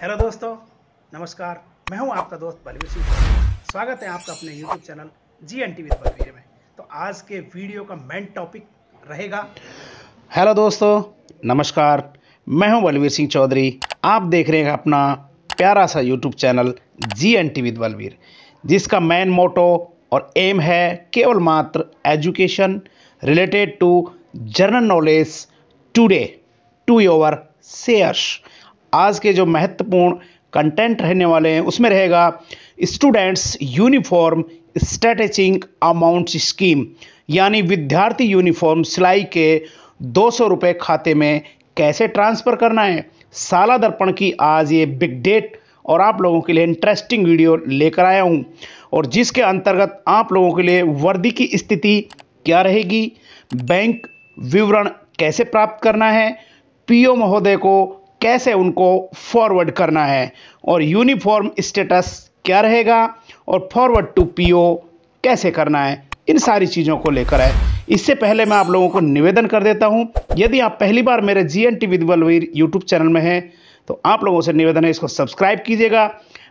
Hello दोस्तों, नमस्कार। मैं हूं आपका दोस्त बलवीर सिंह। स्वागत है आपका अपने YouTube channel GNT with Balvir में। तो आज के वीडियो का मेन टॉपिक रहेगा। हेलो दोस्तों, नमस्कार। मैं हूं बलवीर सिंह चौधरी। आप देख रहे हैं अपना प्यारा सा YouTube channel GNT with Balvir, जिसका मेन मोटो और एम है केवल मात्र education related to general knowledge today to your shares. आज के जो महत्वपूर्ण कंटेंट रहने वाले हैं उसमें रहेगा students uniform stretching amount scheme, यानी विद्यार्थी यूनिफॉर्म सिलाई के 200 रुपये खाते में कैसे ट्रांसफ़र करना है। साला दर्पण की आज ये बिग डेट और आप लोगों के लिए इंटरेस्टिंग वीडियो लेकर आया हूँ, और जिसके अंतर्गत आप लोगों के लिए वर्दी की स्थिति क्या रहेगी, बैंक विवरण कैसे प्राप्त करना है, पीओ महोदय को कैसे उनको फॉरवर्ड करना है, और यूनिफॉर्म स्टेटस क्या रहेगा, और फॉरवर्ड टू पीओ कैसे करना है, इन सारी चीज़ों को लेकर है। इससे पहले मैं आप लोगों को निवेदन कर देता हूं, यदि आप पहली बार मेरे GNT with Balvir YouTube channel में हैं तो आप लोगों से निवेदन है इसको सब्सक्राइब कीजिएगा।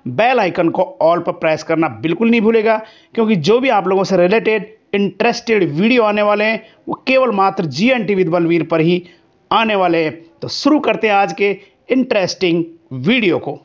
बेल आइकन को ऑल पर प्रेस करना बिल्कुल नहीं भूलेगा, क्योंकि जो भी आप लोगों से रिलेटेड इंटरेस्टेड वीडियो आने वाले हैं वो केवल मात्र GNT विद बलवीर पर ही आने वाले हैं। तो शुरू करते हैं आज के इंटरेस्टिंग वीडियो को।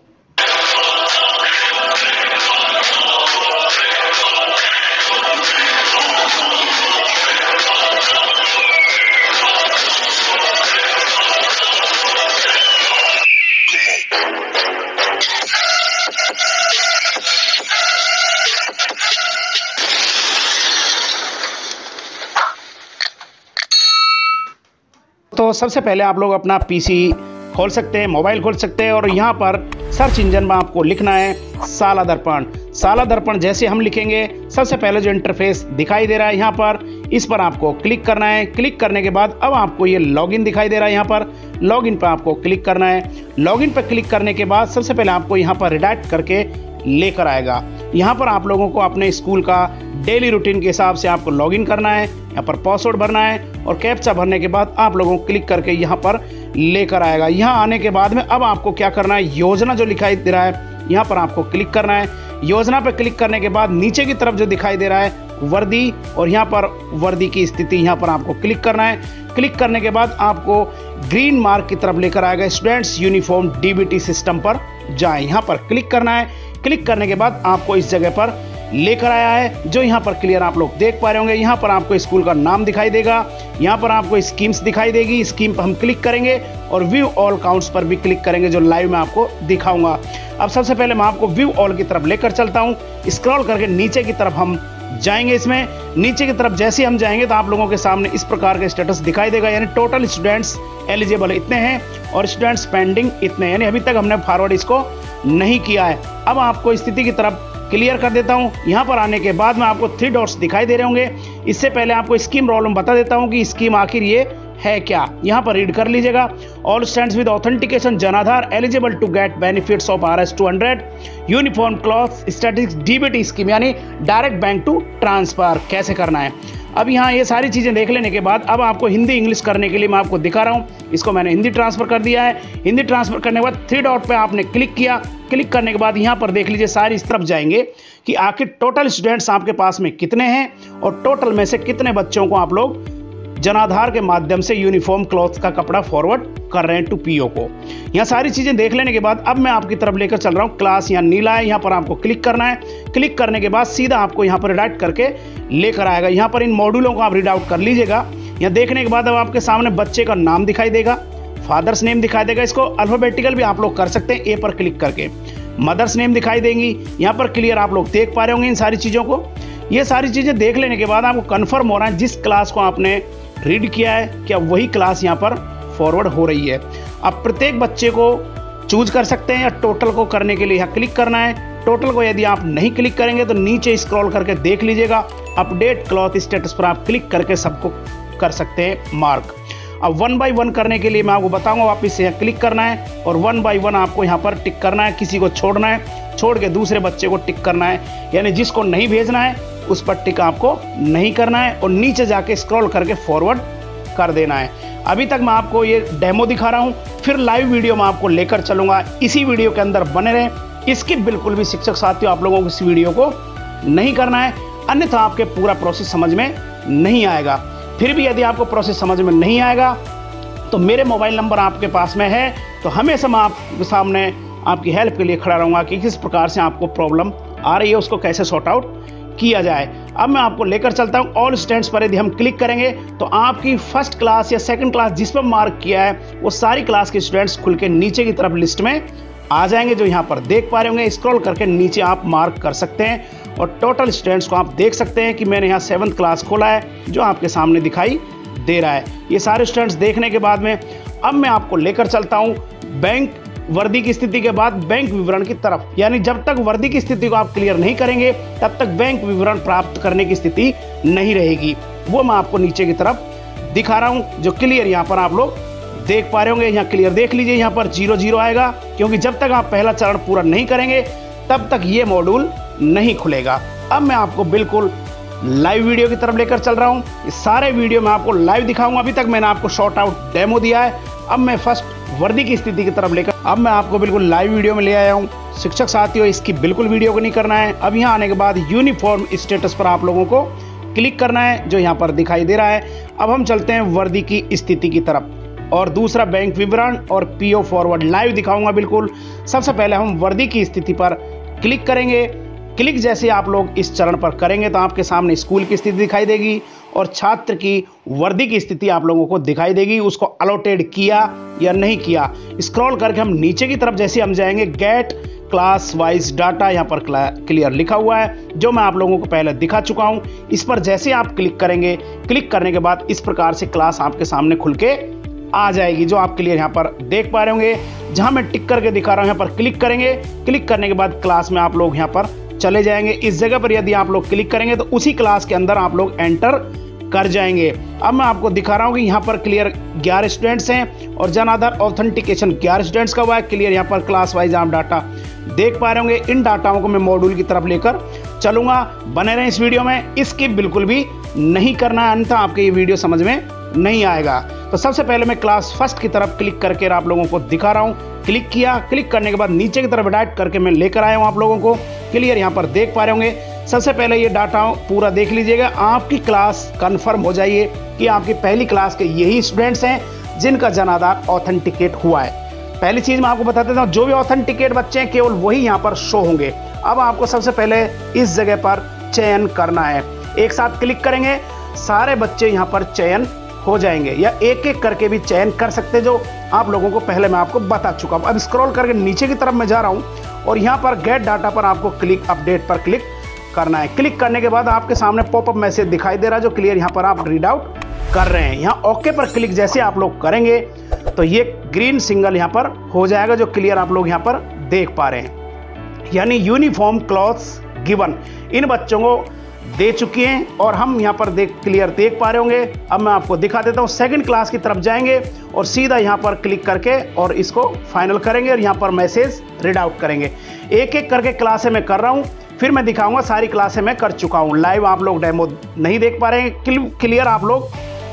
तो सबसे पहले आप लोग अपना PC खोल सकते हैं, मोबाइल खोल सकते हैं, और यहाँ पर सर्च इंजन में आपको लिखना है साला दर्पण। साला दर्पण जैसे हम लिखेंगे, सबसे पहले जो इंटरफेस दिखाई दे रहा है यहाँ पर, इस पर आपको क्लिक करना है। क्लिक करने के बाद अब आपको ये लॉगिन दिखाई दे रहा है, यहाँ पर लॉगिन पर आपको क्लिक करना है। लॉगिन पर क्लिक करने के बाद सबसे पहले आपको यहाँ पर रिडायरेक्ट करके लेकर आएगा। यहाँ पर आप लोगों को अपने स्कूल का डेली रूटीन के हिसाब से आपको लॉगिन करना है। यहाँ पर पासवर्ड भरना है और कैप्चा भरने के बाद आप लोगों को क्लिक करके यहाँ पर लेकर आएगा। यहाँ आने के बाद में अब आपको क्या करना है, योजना जो दिखाई दे रहा है यहाँ पर आपको क्लिक करना है। योजना पर क्लिक करने के बाद नीचे की तरफ जो दिखाई दे रहा है वर्दी, और यहाँ पर वर्दी की स्थिति यहाँ पर आपको क्लिक करना है। क्लिक करने के बाद आपको ग्रीन मार्क की तरफ लेकर आएगा, स्टूडेंट्स यूनिफॉर्म DBT सिस्टम पर जाएं। यहाँ पर क्लिक करना है। क्लिक करने के बाद आपको इस जगह पर लेकर आया है, जो यहाँ पर क्लियर आप लोग देख पा रहे होंगे। यहाँ पर आपको स्कूल का नाम दिखाई देगा, यहाँ पर आपको स्कीम्स दिखाई देगी। स्कीम पर हम क्लिक करेंगे और व्यू ऑल काउंट्स पर भी क्लिक करेंगे, जो लाइव में आपको दिखाऊंगा। अब सबसे पहले मैं आपको व्यू ऑल की तरफ लेकर चलता हूँ। स्क्रॉल करके नीचे की तरफ हम जाएंगे। इसमें नीचे की तरफ जैसे हम जाएंगे तो आप लोगों के सामने इस प्रकार का स्टेटस दिखाई देगा, यानी टोटल स्टूडेंट्स एलिजिबल इतने हैं और स्टूडेंट्स पेंडिंग इतने, यानी अभी तक हमने फॉरवर्ड इसको नहीं किया है। अब आपको स्थिति की तरफ क्लियर कर देता हूं। यहां पर आने के बाद में आपको 3 डॉट्स दिखाई दे रहे होंगे। इससे पहले आपको स्कीम रोल बता देता हूं कि स्कीम आखिर ये है क्या। यहां पर रीड कर लीजिएगा। All students with authentication Jan Aadhaar eligible to get benefits of RS 200 uniform cloth statics DBT scheme, यानी डायरेक्ट बैंक टू ट्रांसफर कैसे करना है। अब यहाँ ये सारी चीज़ें देख लेने के बाद अब आपको हिंदी इंग्लिश करने के लिए मैं आपको दिखा रहा हूँ। इसको मैंने हिंदी ट्रांसफ़र कर दिया है। हिंदी ट्रांसफ़र करने के बाद 3 डॉट पे आपने क्लिक किया। क्लिक करने के बाद यहाँ पर देख लीजिए, सारी इस तरफ जाएंगे कि आखिर टोटल स्टूडेंट्स आपके पास में कितने हैं और टोटल में से कितने बच्चों को आप लोग जनाधार के माध्यम से यूनिफॉर्म क्लॉथ का कपड़ा फॉरवर्ड कर रहे हैं टू पीओ को। यहाँ सारी चीज़ें देख लेने के बाद अब मैं आपकी तरफ लेकर चल रहा हूँ। क्लास यहाँ नीला है, यहाँ पर आपको क्लिक करना है। क्लिक करने के बाद सीधा आपको यहाँ पर रिडायरेक्ट करके लेकर आएगा। यहाँ पर इन मॉड्यूलों को आप रीड आउट कर लीजिएगा। यहाँ देखने के बाद अब आपके सामने बच्चे का नाम दिखाई देगा, फादर्स नेम दिखाई देगा। इसको अल्फाबेटिकल भी आप लोग कर सकते हैं, ए पर क्लिक करके। मदर्स नेम दिखाई देंगी, यहाँ पर क्लियर आप लोग देख पा रहे होंगे इन सारी चीज़ों को। ये सारी चीज़ें देख लेने के बाद आपको कन्फर्म हो रहा है जिस क्लास को आपने रीड किया है क्या वही क्लास यहाँ पर फॉरवर्ड हो रही है। अब प्रत्येक बच्चे को चूज कर सकते हैं या टोटल को करने के लिए यहाँ क्लिक करना है। टोटल को यदि आप नहीं क्लिक करेंगे तो नीचे स्क्रॉल करके देख लीजिएगा, अपडेट क्लॉथ स्टेटस पर आप क्लिक करके सबको कर सकते हैं मार्क। अब 1 बाय 1 करने के लिए मैं आपको बताऊंगा, वापस से यहाँ क्लिक करना है और 1 बाय 1 आपको यहाँ पर टिक करना है। किसी को छोड़ना है, छोड़ के दूसरे बच्चे को टिक करना है, यानी जिसको नहीं भेजना है उस पर टिक आपको नहीं करना है और नीचे जाके स्क्रॉल करके फॉरवर्ड कर देना है। अभी तक मैं आपको ये डेमो दिखा रहा हूँ, फिर लाइव वीडियो में आपको लेकर चलूँगा। इसी वीडियो के अंदर बने रहें। इसकी बिल्कुल भी शिक्षक साथियों आप लोगों को इस वीडियो को नहीं करना है, अन्यथा आपके पूरा प्रोसेस समझ में नहीं आएगा। फिर भी यदि आपको प्रोसेस समझ में नहीं आएगा तो मेरे मोबाइल नंबर आपके पास में है, तो हमेशा मैं आपके सामने आपकी हेल्प के लिए खड़ा रहूँगा कि किस प्रकार से आपको प्रॉब्लम आ रही है, उसको कैसे सॉर्ट आउट किया जाए। अब मैं आपको लेकर चलता हूँ। ऑल स्टूडेंट्स पर यदि हम क्लिक करेंगे तो आपकी फर्स्ट क्लास या सेकंड क्लास जिस पर मार्क किया है वो सारी क्लास के स्टूडेंट्स खुल के नीचे की तरफ लिस्ट में आ जाएंगे, जो यहाँ पर देख पा रहे होंगे। स्क्रॉल करके नीचे आप मार्क कर सकते हैं और टोटल स्टूडेंट्स को आप देख सकते हैं कि मैंने यहाँ 7th क्लास खोला है, जो आपके सामने दिखाई दे रहा है। ये सारे स्टूडेंट्स देखने के बाद में अब मैं आपको लेकर चलता हूँ बैंक वर्दी की स्थिति के बाद बैंक विवरण की तरफ। यानी जब तक वर्दी की स्थिति को आप क्लियर नहीं करेंगे तब तक बैंक विवरण प्राप्त करने की स्थिति नहीं रहेगी। वो मैं आपको नीचे की तरफ दिखा रहा हूँ, जो क्लियर यहाँ पर आप लोग देख पा रहे होंगे। यहाँ क्लियर देख लीजिए, यहाँ पर 0 आएगा, क्योंकि जब तक आप पहला चरण पूरा नहीं करेंगे तब तक ये मॉड्यूल नहीं खुलेगा। अब मैं आपको बिल्कुल लाइव वीडियो की तरफ लेकर चल रहा हूँ। इस सारे वीडियो में आपको लाइव दिखाऊंगा। अभी तक मैंने आपको शॉर्ट आउट डेमो दिया है, अब मैं फर्स्ट वर्दी की स्थिति की तरफ लेकर अब मैं आपको बिल्कुल लाइव वीडियो में ले आया हूँ। शिक्षक साथियों, इसकी बिल्कुल वीडियो को नहीं करना है। अब यहाँ आने के बाद यूनिफॉर्म स्टेटस पर आप लोगों को क्लिक करना है, जो यहाँ पर दिखाई दे रहा है। अब हम चलते हैं वर्दी की स्थिति की तरफ और दूसरा बैंक विवरण और पीओ फॉरवर्ड लाइव दिखाऊंगा बिल्कुल। सबसे पहले हम वर्दी की स्थिति पर क्लिक करेंगे। क्लिक जैसे आप लोग इस चरण पर करेंगे तो आपके सामने स्कूल की स्थिति दिखाई देगी और छात्र की वर्दी की स्थिति आप लोगों को दिखाई देगी, उसको अलॉटेड किया या नहीं किया। स्क्रॉल करके हम नीचे की तरफ जैसे हम जाएंगे, गेट क्लास वाइज डाटा यहाँ पर क्लियर लिखा हुआ है, जो मैं आप लोगों को पहले दिखा चुका हूँ। इस पर जैसे आप क्लिक करेंगे, क्लिक करने के बाद इस प्रकार से क्लास आपके सामने खुल के आ जाएगी, जो आप क्लियर यहाँ पर देख पा रहे होंगे। जहाँ मैं टिक करके दिखा रहा हूँ, यहाँ पर क्लिक करेंगे। क्लिक करने के बाद क्लास में आप लोग यहाँ पर चले जाएंगे। इस जगह पर यदि आप लोग क्लिक करेंगे तो उसी क्लास के अंदर आप लोग एंटर कर जाएंगे। अब मैं आपको दिखा रहा हूँ कि यहाँ पर क्लियर 11 स्टूडेंट्स हैं और जन आधार ऑथेंटिकेशन 11 स्टूडेंट्स का हुआ है। क्लियर यहाँ पर क्लास वाइज आप डाटा देख पा रहे होंगे। इन डाटाओं को मैं मॉड्यूल की तरफ लेकर चलूंगा। बने रहें इस वीडियो में, स्किप बिल्कुल भी नहीं करना है, अन्यथा आपके ये वीडियो समझ में नहीं आएगा। तो सबसे पहले मैं क्लास फर्स्ट की तरफ क्लिक करके आप लोगों को दिखा रहा हूँ। क्लिक किया, क्लिक करने के बाद नीचे की तरफ डायरेक्ट करके मैं लेकर आया हूँ आप लोगों को। क्लियर यहाँ पर देख पा रहे होंगे। सबसे पहले ये डाटा पूरा देख लीजिएगा। आपकी क्लास कंफर्म हो जाइए कि आपकी पहली क्लास के यही स्टूडेंट्स हैं जिनका जन आधार ऑथेंटिकेट हुआ है। पहली चीज मैं आपको बता देता हूँ, जो भी ऑथेंटिकेट बच्चे हैं केवल वही यहाँ पर शो होंगे। अब आपको सबसे पहले इस जगह पर चयन करना है। एक साथ क्लिक करेंगे, सारे बच्चे यहाँ पर चयन हो जाएंगे, या एक एक करके भी चयन कर सकते, जो आप लोगों को पहले मैं आपको बता चुका हूँ। अब स्क्रॉल करके नीचे की तरफ मैं जा रहा हूँ और यहाँ पर गेट डाटा पर आपको क्लिक अपडेट पर क्लिक करना है। क्लिक करने के बाद आपके सामने पॉपअप मैसेज दिखाई दे रहा है, जो क्लियर यहाँ पर आप रीड आउट कर रहे हैं। यहाँ ओके पर क्लिक जैसे आप लोग करेंगे तो ये ग्रीन सिंगल यहाँ पर हो जाएगा, जो क्लियर आप लोग यहाँ पर देख पा रहे हैं। यानी यूनिफॉर्म क्लॉथ्स गिवन इन बच्चों को दे चुकी हैं और हम यहाँ पर क्लियर देख पा रहे होंगे। अब मैं आपको दिखा देता हूँ। सेकंड क्लास की तरफ जाएंगे और सीधा यहाँ पर क्लिक करके और इसको फाइनल करेंगे और यहाँ पर मैसेज रीड आउट करेंगे। एक एक करके क्लासें मैं कर रहा हूँ, फिर मैं दिखाऊंगा। सारी क्लासें मैं कर चुका हूँ। लाइव आप लोग डेमो नहीं देख पा रहे हैं, क्लियर आप लोग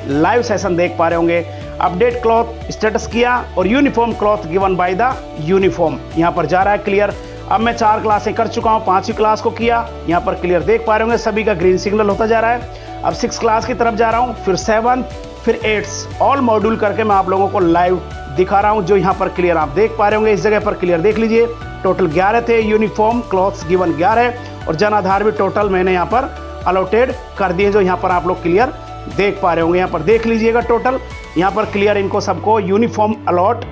लाइव सेशन देख पा रहे होंगे। अपडेट क्लॉथ स्टेटस किया और uniform cloth given by the uniform यहाँ पर जा रहा है क्लियर। अब मैं 4 क्लासें कर चुका हूँ, 5वीं क्लास को किया, यहाँ पर क्लियर देख पा रहे होंगे। सभी का ग्रीन सिग्नल होता जा रहा है। अब 6 क्लास की तरफ जा रहा हूँ, फिर 7, फिर 8 ऑल मॉड्यूल करके मैं आप लोगों को लाइव दिखा रहा हूँ, जो यहाँ पर क्लियर आप देख पा रहे होंगे। इस जगह पर क्लियर देख लीजिए, टोटल 11 थे। यूनिफॉर्म क्लॉथ्स गिवन 11 और जन आधार भी टोटल मैंने यहाँ पर अलॉटेड कर दिए, जो यहाँ पर आप लोग क्लियर देख पा रहे होंगे। यहाँ पर देख लीजिएगा, टोटल यहाँ पर क्लियर इनको सबको यूनिफॉर्म अलॉट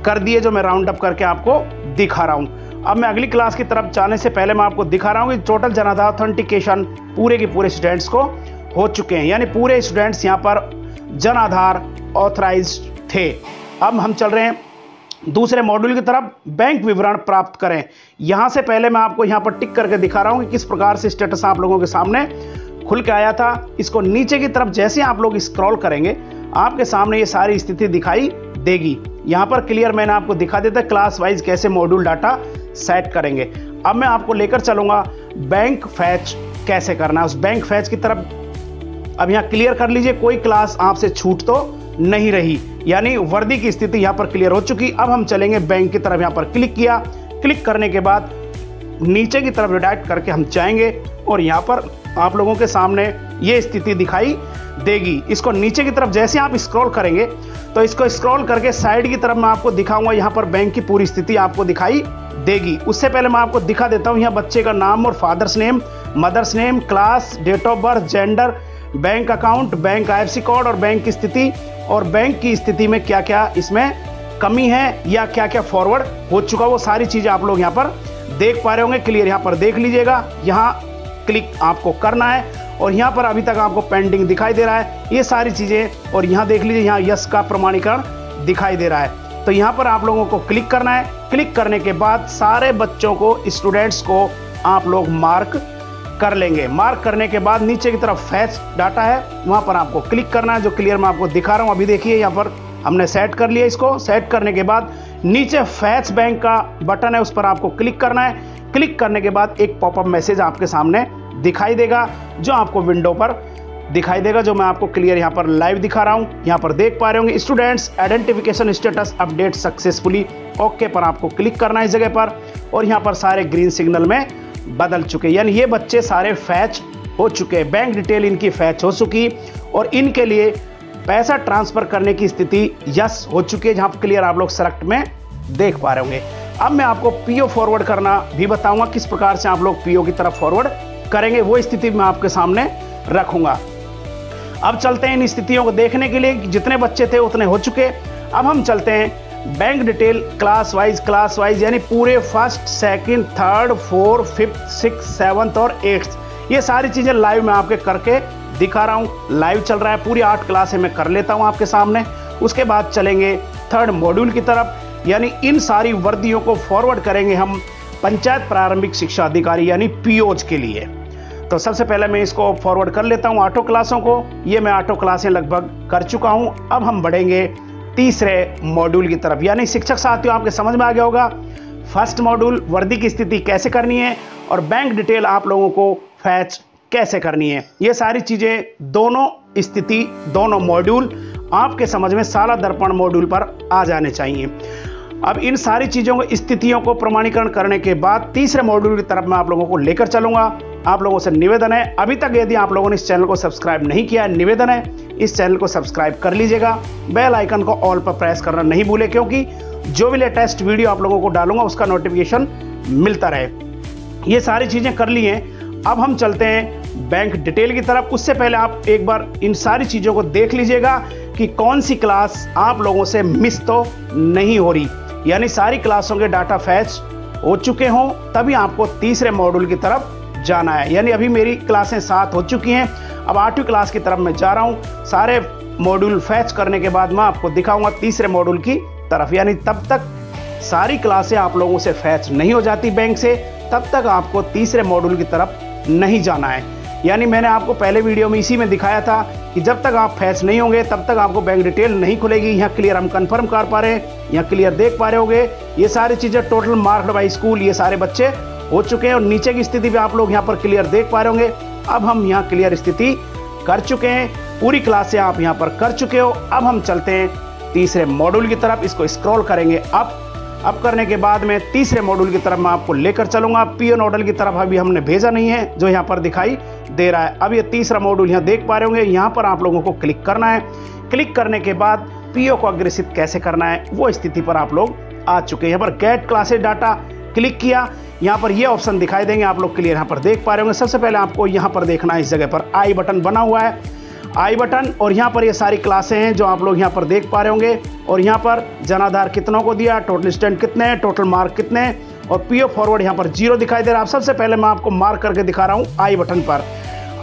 कर दिए, जो मैं राउंड अप करके आपको दिखा रहा हूँ। अब मैं अगली क्लास की तरफ जाने से पहले मैं आपको दिखा रहा हूँ कि टोटल जन आधार ऑथेंटिकेशन पूरे के पूरे स्टूडेंट्स को हो चुके हैं, यानी पूरे स्टूडेंट्स यहाँ पर जन आधार ऑथराइज्ड थे। अब हम चल रहे हैं दूसरे मॉड्यूल की तरफ, बैंक विवरण प्राप्त करें। यहाँ से पहले मैं आपको यहाँ पर टिक करके दिखा रहा हूँ कि किस प्रकार से स्टेटस आप लोगों के सामने खुल के आया था। इसको नीचे की तरफ जैसे आप लोग स्क्रॉल करेंगे, आपके सामने ये सारी स्थिति दिखाई देगी। यहाँ पर क्लियर मैंने आपको दिखा देता है क्लास वाइज कैसे मॉड्यूल डाटा सेट करेंगे। अब मैं आपको लेकर चलूंगा बैंक फैच कैसे करना है, उस बैंक फैच की तरफ। अब यहाँ क्लियर कर लीजिए, कोई क्लास आपसे छूट तो नहीं रही, यानी वर्दी की स्थिति यहाँ पर क्लियर हो चुकी। अब हम चलेंगे बैंक की तरफ, यहाँ पर क्लिक किया। क्लिक करने के बाद नीचे की तरफ रिडायरेक्ट करके हम जाएंगे और यहाँ पर आप लोगों के सामने ये स्थिति दिखाई देगी। इसको नीचे की तरफ जैसे आप स्क्रॉल करेंगे तो इसको स्क्रॉल करके साइड की तरफ मैं आपको दिखाऊंगा, यहाँ पर बैंक की पूरी स्थिति आपको दिखाई देगी। उससे पहले मैं आपको दिखा देता हूँ यहाँ बच्चे का नाम और father's name, mother's name, class, date of birth, gender, bank account, bank IFSC code और बैंक की स्थिति, और बैंक की स्थिति में क्या क्या इसमें कमी है या क्या क्या फॉरवर्ड हो चुका, वो सारी चीज़ें आप लोग यहाँ पर देख पा रहे होंगे। क्लियर यहाँ पर देख लीजिएगा, यहाँ क्लिक आपको करना है और यहाँ पर अभी तक आपको पेंडिंग दिखाई दे रहा है, ये सारी चीज़ें। और यहाँ देख लीजिए, यहाँ यस का प्रमाणीकरण दिखाई दे रहा है। तो यहाँ पर आप लोगों को क्लिक करना है। क्लिक करने के बाद सारे बच्चों को, स्टूडेंट्स को आप लोग मार्क कर लेंगे। मार्क करने के बाद नीचे की तरफ फैच डाटा है, वहाँ पर आपको क्लिक करना है, जो क्लियर मैं आपको दिखा रहा हूँ। अभी देखिए यहाँ पर हमने सेट कर लिया इसको। सेट करने के बाद नीचे फैच बैंक का बटन है, उस पर आपको क्लिक करना है। क्लिक करने के बाद एक पॉपअप मैसेज आपके सामने दिखाई देगा, जो आपको विंडो पर दिखाई देगा, जो मैं आपको क्लियर यहाँ पर लाइव दिखा रहा हूँ। यहाँ पर देख पा रहे होंगे, students identification status update successfully, okay पर आपको क्लिक करना है इस जगह पर। और यहाँ पर सारे ग्रीन सिग्नल में बदल चुके, यानी ये बच्चे सारे फैच हो चुके, बैंक डिटेल इनकी फैच हो चुकी और इनके लिए पैसा ट्रांसफर करने की स्थिति यस हो चुकी है, जहाँ पर क्लियर आप लोग सेलेक्ट में देख पा रहे होंगे। अब मैं आपको पीओ फॉरवर्ड करना भी बताऊंगा, किस प्रकार से आप लोग पीओ की तरफ फॉरवर्ड करेंगे, वो स्थिति मैं आपके सामने रखूंगा। अब चलते हैं इन स्थितियों को देखने के लिए, जितने बच्चे थे उतने हो चुके। अब हम चलते हैं बैंक डिटेल क्लास वाइज, यानी पूरे first, second, third, fourth, fifth, six, seventh और एट्थ, ये सारी चीजें लाइव मैं आपके करके दिखा रहा हूं। लाइव चल रहा है, पूरी 8 क्लासें मैं कर लेता हूं आपके सामने। उसके बाद चलेंगे थर्ड मॉड्यूल की तरफ, यानी इन सारी वर्दियों को फॉरवर्ड करेंगे हम पंचायत प्रारंभिक शिक्षा अधिकारी यानी पीओज के लिए। तो सबसे पहले मैं इसको फॉरवर्ड कर लेता हूं ऑटो क्लासों को। ये मैं ऑटो क्लासें लगभग कर चुका हूं। अब हम बढ़ेंगे तीसरे मॉड्यूल की तरफ, यानी शिक्षक साथियों आपके समझ में आ गया होगा फर्स्ट मॉड्यूल वर्दी की स्थिति कैसे करनी है और बैंक डिटेल आप लोगों को फैच कैसे करनी है। ये सारी चीजें, दोनों स्थिति, दोनों मॉड्यूल आपके समझ में साला दर्पण मॉड्यूल पर आ जाने चाहिए। अब इन सारी चीजों को, स्थितियों को प्रमाणीकरण करने के बाद तीसरे मॉड्यूल की तरफ मैं आप लोगों को लेकर चलूंगा। आप लोगों से निवेदन है, अभी तक यदि आप लोगों ने इस चैनल को सब्सक्राइब नहीं किया है, निवेदन है इस चैनल को सब्सक्राइब कर लीजिएगा। बेल आइकन को ऑल पर प्रेस करना नहीं भूले, क्योंकि जो भी लेटेस्ट वीडियो आप लोगों को डालूंगा उसका नोटिफिकेशन मिलता रहे। ये सारी चीजें कर ली हैं। अब हम चलते हैं बैंक डिटेल की तरफ। उससे पहले आप एक बार इन सारी चीजों को देख लीजिएगा कि कौन सी क्लास आप लोगों से मिस तो नहीं हो रही, यानी सारी क्लासों के डाटा फैच हो चुके हों, तभी आपको तीसरे मॉड्यूल की तरफ जाना है। यानी अभी मेरी क्लासें 7 हो चुकी हैं, अब 8वीं क्लास की तरफ मैं जा रहा हूं। सारे मॉड्यूल फैच करने के बाद मैं आपको दिखाऊंगा तीसरे मॉड्यूल की तरफ, यानी तब तक सारी क्लासें आप लोगों से फैच नहीं हो जाती बैंक से, तब तक आपको तीसरे मॉड्यूल की तरफ नहीं जाना है। यानी मैंने आपको पहले वीडियो में इसी में दिखाया था कि जब तक आप फैच नहीं होंगे तब तक आपको बैंक डिटेल नहीं खुलेगी। यहाँ क्लियर हम कंफर्म कर पा रहे हैं, यहाँ क्लियर देख पा रहे होंगे। ये सारी चीज़ें टोटल मार्क्ड बाय स्कूल, ये सारे बच्चे हो चुके हैं और नीचे की स्थिति भी आप लोग यहाँ पर क्लियर देख पा रहे होंगे। अब हम यहाँ क्लियर स्थिति कर चुके हैं, पूरी क्लासें आप यहाँ पर कर चुके हो। अब हम चलते हैं तीसरे मॉड्यूल की तरफ, इसको स्क्रॉल करेंगे अब करने के बाद में तीसरे मॉड्यूल की तरफ मैं आपको लेकर चलूंगा। पीओ नोडल की तरफ अभी हमने भेजा नहीं है, जो यहाँ पर दिखाई दे रहा है। अब ये तीसरा मॉड्यूल यहाँ देख पा रहे होंगे, यहाँ पर आप लोगों को क्लिक करना है। क्लिक करने के बाद पीओ को अग्रेसित कैसे करना है वो स्थिति पर आप लोग आ चुके हैं। यहाँ पर गेट क्लासेस डाटा क्लिक किया, यहाँ पर ये ऑप्शन दिखाई देंगे, आप लोग क्लियर यहाँ पर देख पा रहे होंगे। सबसे पहले आपको यहाँ पर देखना है, इस जगह पर आई बटन बना हुआ है, आई बटन, और यहाँ पर ये सारी क्लासें हैं जो आप लोग यहाँ पर देख पा रहे होंगे। और यहाँ पर जनाधार कितनों को दिया, टोटल स्टूडेंट कितने हैं, टोटल मार्क कितने हैं, और पीओ फॉरवर्ड यहाँ पर 0 दिखाई दे रहा है। सबसे पहले मैं आपको मार्क करके दिखा रहा हूँ आई बटन पर।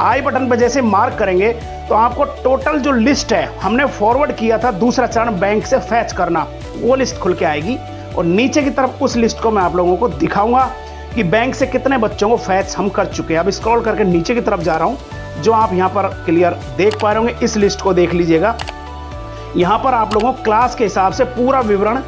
आई बटन पर जैसे मार्क करेंगे तो आपको टोटल जो लिस्ट है हमने फॉरवर्ड किया था दूसरा चरण बैंक से फैच करना, वो लिस्ट खुल के आएगी। और नीचे की तरफ उस लिस्ट को मैं आप लोगों को दिखाऊंगा कि बैंक से कितने बच्चों को फैच हम कर चुके हैं। अब स्क्रॉल करके नीचे की तरफ जा रहा हूँ, जो आप यहाँ पर क्लियर देख पा रहे होंगे। इस लिस्ट को देख लीजिएगा, यहाँ पर आप लोगों को क्लास के हिसाब से पूरा विवरण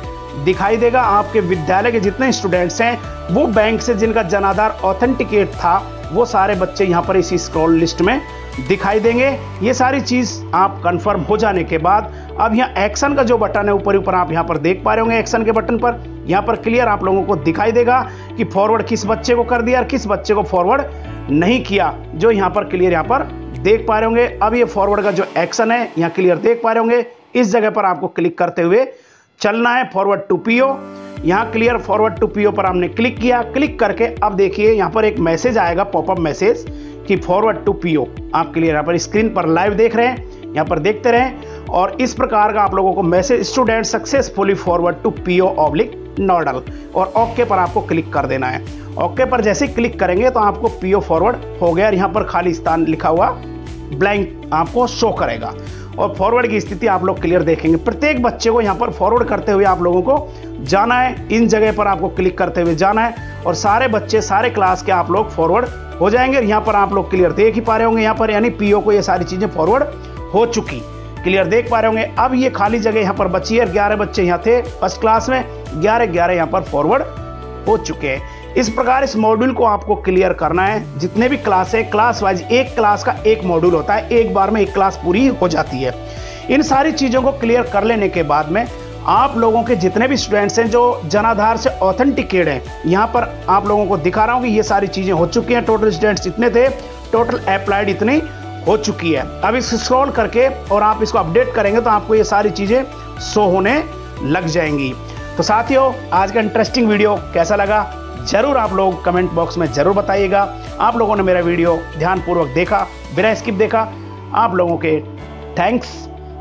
दिखाई देगा। आपके विद्यालय के जितने स्टूडेंट्स हैं वो बैंक से जिनका जनाधार ऑथेंटिकेट था, वो सारे बच्चे यहाँ पर इसी स्क्रॉल लिस्ट में दिखाई देंगे। ये सारी चीज़ आप कंफर्म हो जाने के बाद अब यहाँ एक्शन का जो बटन है ऊपर ऊपर आप यहाँ पर देख पा रहे होंगे, एक्शन के बटन पर यहाँ पर क्लियर आप लोगों को दिखाई देगा कि फॉरवर्ड किस बच्चे को कर दिया और किस बच्चे को फॉरवर्ड नहीं किया, जो यहाँ पर क्लियर यहाँ पर देख पा रहे होंगे। अब ये फॉरवर्ड का जो एक्शन है यहाँ क्लियर देख पा रहे होंगे, इस जगह पर आपको क्लिक करते हुए चलना है फॉरवर्ड टू पीओ। यहाँ क्लियर फॉरवर्ड टू पीओ पर हमने क्लिक किया। क्लिक करके अब देखिए यहाँ पर एक मैसेज आएगा, पॉपअप मैसेज कि फॉरवर्ड टू पीओ। आप क्लियर यहाँ पर स्क्रीन पर लाइव देख रहे हैं, यहाँ पर देखते रहें और इस प्रकार का आप लोगों को message student successfully forward to PO oblique nodal, और ओके पर आपको क्लिक कर देना है। ओके पर जैसे क्लिक करेंगे तो आपको पीओ फॉरवर्ड हो गया और यहाँ पर खाली स्थान लिखा हुआ ब्लैंक आपको शो करेगा और फॉरवर्ड की स्थिति आप लोग क्लियर देखेंगे। प्रत्येक बच्चे को यहाँ पर फॉरवर्ड करते हुए आप लोगों को जाना है, इन जगह पर आपको क्लिक करते हुए जाना है और सारे बच्चे सारे क्लास के आप लोग फॉरवर्ड हो जाएंगे। यहाँ पर आप लोग क्लियर देख ही पा रहे होंगे, यहाँ पर यानी पीओ को ये सारी चीजें फॉरवर्ड हो चुकी, क्लियर देख पा रहे होंगे। अब ये खाली जगह यहाँ पर बची है, 11 बच्चे यहाँ थे फर्स्ट क्लास में, 11 यहाँ पर फॉरवर्ड हो चुके हैं। इस प्रकार इस मॉड्यूल को आपको क्लियर करना है। जितने भी क्लास है क्लास वाइज, एक क्लास का एक मॉड्यूल होता है, एक बार में एक क्लास पूरी हो जाती है। इन सारी चीजों को क्लियर कर लेने के बाद में आप लोगों के जितने भी स्टूडेंट्स हैं जो जनाधार से ऑथेंटिकेट हैं, यहाँ पर आप लोगों को दिखा रहा हूँ कि ये सारी चीजें हो चुकी हैं। टोटल स्टूडेंट्स इतने थे, टोटल अप्लाइड इतनी हो चुकी है। अब इसको स्क्रॉल करके और आप इसको अपडेट करेंगे तो आपको ये सारी चीजें शो होने लग जाएंगी। तो साथियों, आज का इंटरेस्टिंग वीडियो कैसा लगा जरूर आप लोग कमेंट बॉक्स में जरूर बताइएगा। आप लोगों ने मेरा वीडियो ध्यानपूर्वक देखा, बिना स्किप देखा, आप लोगों के थैंक्स,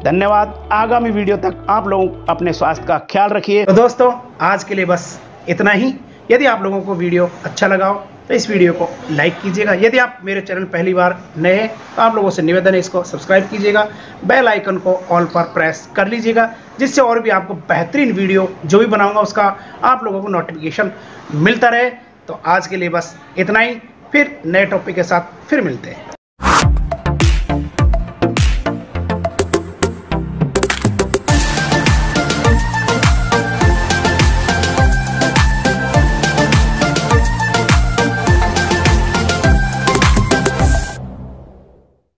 धन्यवाद। आगामी वीडियो तक आप लोग अपने स्वास्थ्य का ख्याल रखिए। तो दोस्तों, आज के लिए बस इतना ही। यदि आप लोगों को वीडियो अच्छा लगा हो तो इस वीडियो को लाइक कीजिएगा। यदि आप मेरे चैनल पहली बार नए हैं तो आप लोगों से निवेदन है इसको सब्सक्राइब कीजिएगा, बेल आइकन को ऑल पर प्रेस कर लीजिएगा, जिससे और भी आपको बेहतरीन वीडियो जो भी बनाऊंगा उसका आप लोगों को नोटिफिकेशन मिलता रहे। तो आज के लिए बस इतना ही, फिर नए टॉपिक के साथ फिर मिलते हैं।